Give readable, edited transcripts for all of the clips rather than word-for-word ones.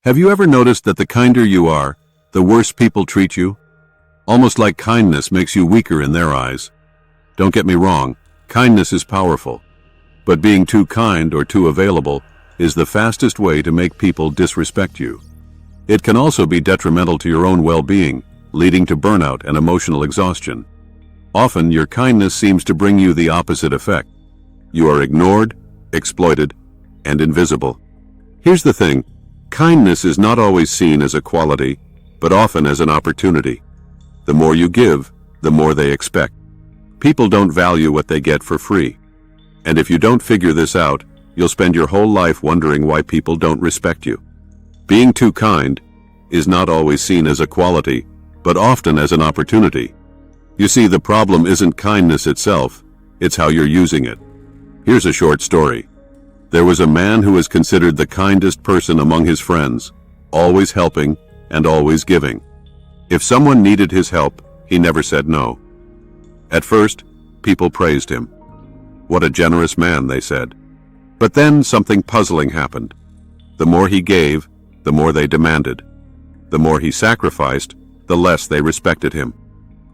Have you ever noticed that the kinder you are, the worse people treat you? Almost like kindness makes you weaker in their eyes. Don't get me wrong, kindness is powerful. But being too kind or too available is the fastest way to make people disrespect you. It can also be detrimental to your own well-being, leading to burnout and emotional exhaustion. Often, your kindness seems to bring you the opposite effect. You are ignored, exploited, and invisible. Here's the thing, kindness is not always seen as a quality, but often as an opportunity. The more you give, the more they expect. People don't value what they get for free. And if you don't figure this out, you'll spend your whole life wondering why people don't respect you. Being too kind is not always seen as a quality, but often as an opportunity. You see, the problem isn't kindness itself, it's how you're using it. Here's a short story. There was a man who was considered the kindest person among his friends, always helping and always giving. If someone needed his help, he never said no. At first, people praised him. What a generous man, they said. But then something puzzling happened. The more he gave, the more they demanded. The more he sacrificed, the less they respected him.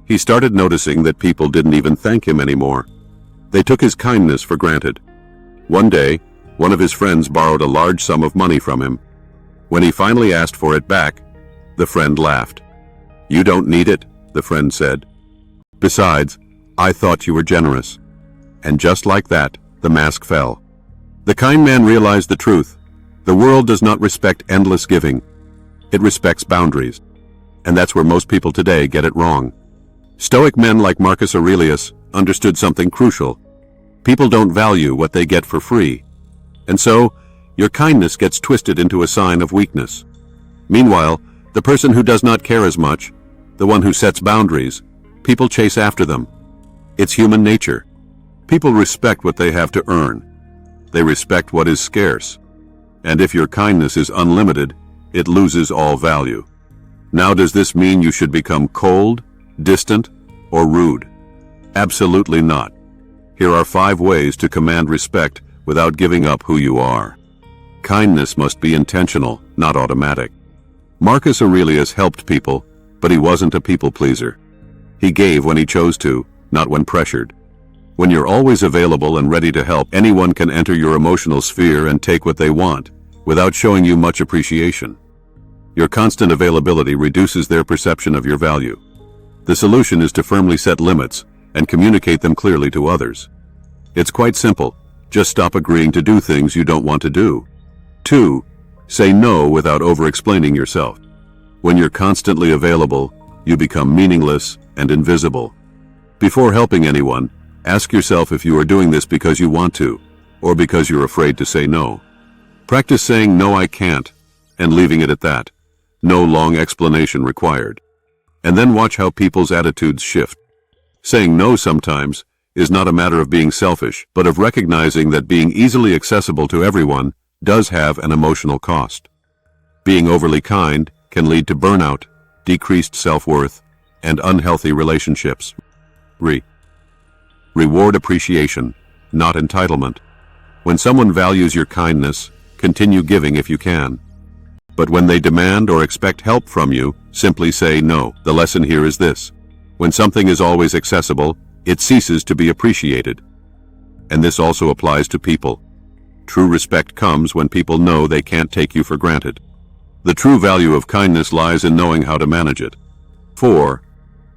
He started noticing that people didn't even thank him anymore. They took his kindness for granted. One day, one of his friends borrowed a large sum of money from him. When he finally asked for it back, the friend laughed. "You don't need it," the friend said. "Besides, I thought you were generous." And just like that, the mask fell. The kind man realized the truth. The world does not respect endless giving. It respects boundaries. And that's where most people today get it wrong. Stoic men like Marcus Aurelius understood something crucial. People don't value what they get for free. And so, your kindness gets twisted into a sign of weakness. Meanwhile, the person who does not care as much, the one who sets boundaries, people chase after them. It's human nature. People respect what they have to earn. They respect what is scarce. And if your kindness is unlimited, it loses all value. Now, does this mean you should become cold, distant, or rude? Absolutely not. Here are 5 ways to command respect without giving up who you are. Kindness must be intentional, not automatic. Marcus Aurelius helped people, but he wasn't a people pleaser. He gave when he chose to, not when pressured. When you're always available and ready to help, anyone can enter your emotional sphere and take what they want, without showing you much appreciation. Your constant availability reduces their perception of your value. The solution is to firmly set limits and communicate them clearly to others. It's quite simple. Just stop agreeing to do things you don't want to do. 2. Say no without over-explaining yourself. When you're constantly available, you become meaningless and invisible. Before helping anyone, ask yourself if you are doing this because you want to, or because you're afraid to say no. Practice saying, "No, I can't," and leaving it at that. No long explanation required. And then watch how people's attitudes shift. Saying no sometimes is not a matter of being selfish, but of recognizing that being easily accessible to everyone does have an emotional cost. Being overly kind can lead to burnout, decreased self-worth, and unhealthy relationships. Reward appreciation, not entitlement. When someone values your kindness, continue giving if you can. But when they demand or expect help from you, simply say no. The lesson here is this: when something is always accessible, it ceases to be appreciated. And this also applies to people. True respect comes when people know they can't take you for granted. The true value of kindness lies in knowing how to manage it. 4.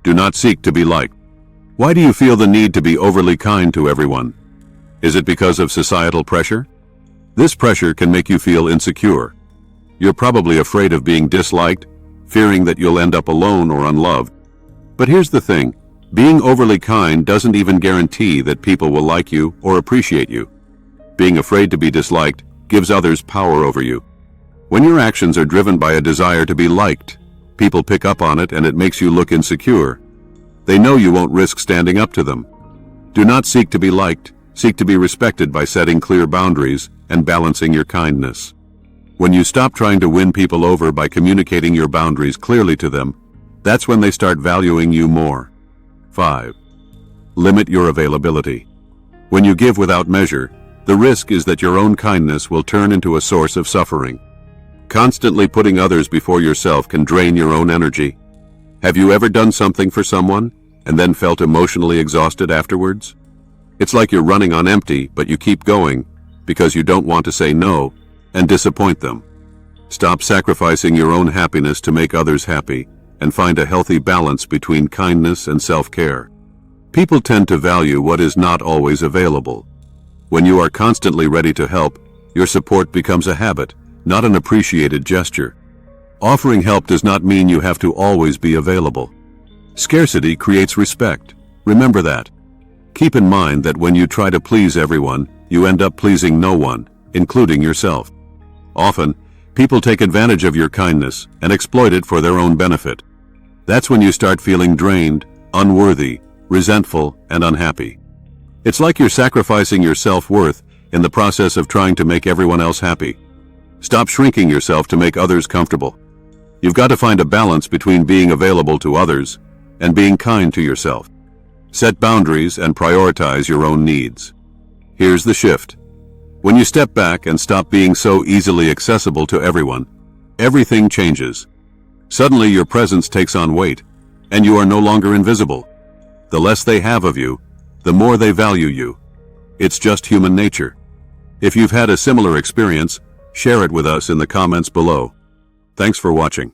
Do not seek to be liked. Why do you feel the need to be overly kind to everyone? Is it because of societal pressure? This pressure can make you feel insecure. You're probably afraid of being disliked, fearing that you'll end up alone or unloved. But here's the thing, being overly kind doesn't even guarantee that people will like you or appreciate you. Being afraid to be disliked gives others power over you. When your actions are driven by a desire to be liked, people pick up on it and it makes you look insecure. They know you won't risk standing up to them. Do not seek to be liked, seek to be respected by setting clear boundaries and balancing your kindness. When you stop trying to win people over by communicating your boundaries clearly to them, that's when they start valuing you more. 5. Limit your availability. When you give without measure, the risk is that your own kindness will turn into a source of suffering. Constantly putting others before yourself can drain your own energy. Have you ever done something for someone and then felt emotionally exhausted afterwards? It's like you're running on empty, but you keep going because you don't want to say no and disappoint them. Stop sacrificing your own happiness to make others happy and find a healthy balance between kindness and self-care. People tend to value what is not always available. When you are constantly ready to help, your support becomes a habit, not an appreciated gesture. Offering help does not mean you have to always be available. Scarcity creates respect. Remember that. Keep in mind that when you try to please everyone, you end up pleasing no one, including yourself. Often, people take advantage of your kindness and exploit it for their own benefit. That's when you start feeling drained, unworthy, resentful, and unhappy. It's like you're sacrificing your self-worth in the process of trying to make everyone else happy. Stop shrinking yourself to make others comfortable. You've got to find a balance between being available to others and being kind to yourself. Set boundaries and prioritize your own needs. Here's the shift. When you step back and stop being so easily accessible to everyone, everything changes. Suddenly your presence takes on weight, and you are no longer invisible. The less they have of you, the more they value you. It's just human nature. If you've had a similar experience, share it with us in the comments below. Thanks for watching.